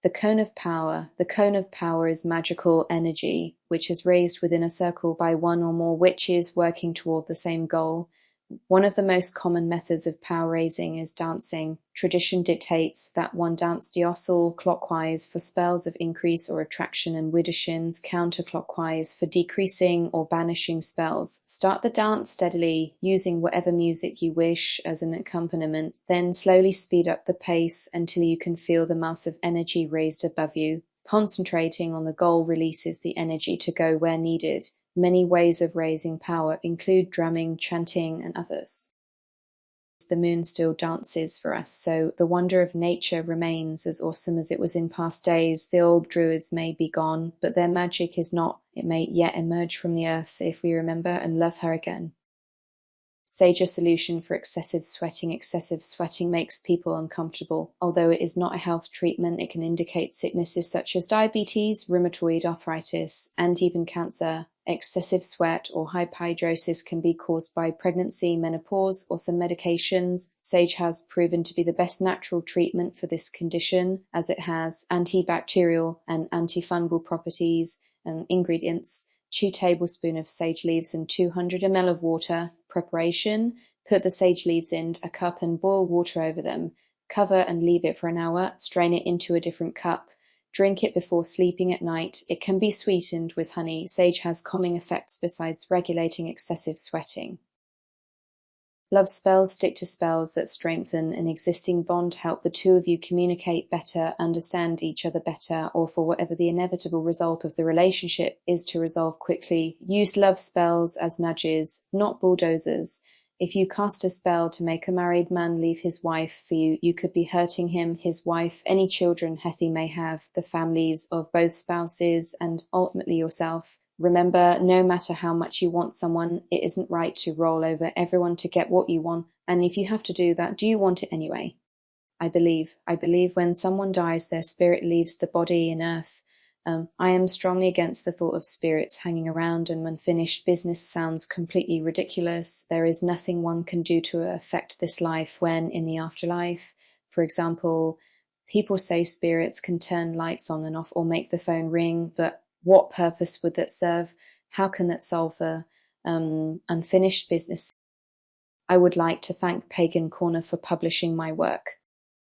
The cone of power. The cone of power is magical energy, which is raised within a circle by one or more witches working toward the same goal. One of the most common methods of power raising is dancing. Tradition dictates that one dance diosel clockwise for spells of increase or attraction and widdershins counterclockwise for decreasing or banishing spells. Start the dance steadily, using whatever music you wish as an accompaniment, then slowly speed up the pace until you can feel the mass of energy raised above you. Concentrating on the goal releases the energy to go where needed. Many ways of raising power include drumming, chanting, and others. The moon still dances for us, so the wonder of nature remains as awesome as it was in past days. The old druids may be gone, but their magic is not. It may yet emerge from the earth if we remember and love her again. Sage a solution for excessive sweating. Excessive sweating makes people uncomfortable. Although it is not a health treatment, it can indicate sicknesses such as diabetes, rheumatoid arthritis, and even cancer. Excessive sweat or hyperhidrosis can be caused by pregnancy, menopause, or some medications. Sage has proven to be the best natural treatment for this condition, as it has antibacterial and antifungal properties and ingredients. 2 tablespoons of sage leaves and 200 ml of water. Preparation: put the sage leaves in a cup and boil water over them. Cover and leave it for an hour. Strain it into a different cup. Drink it before sleeping at night. It can be sweetened with honey. Sage has calming effects besides regulating excessive sweating. Love spells. Stick to spells that strengthen an existing bond, help the two of you communicate better, understand each other better, or for whatever the inevitable result of the relationship is to resolve quickly. Use love spells as nudges, not bulldozers. If you cast a spell to make a married man leave his wife for you, you could be hurting him, his wife, any children Hethy may have, the families of both spouses, and ultimately yourself. Remember, no matter how much you want someone, it isn't right to roll over everyone to get what you want, and if you have to do that, do you want it anyway? I believe when someone dies, their spirit leaves the body in earth. I am strongly against the thought of spirits hanging around and unfinished business. Sounds completely ridiculous. There is nothing one can do to affect this life when in the afterlife. For example, people say spirits can turn lights on and off or make the phone ring, but what purpose would that serve? How can that solve the unfinished business? I would like to thank Pagan Corner for publishing my work.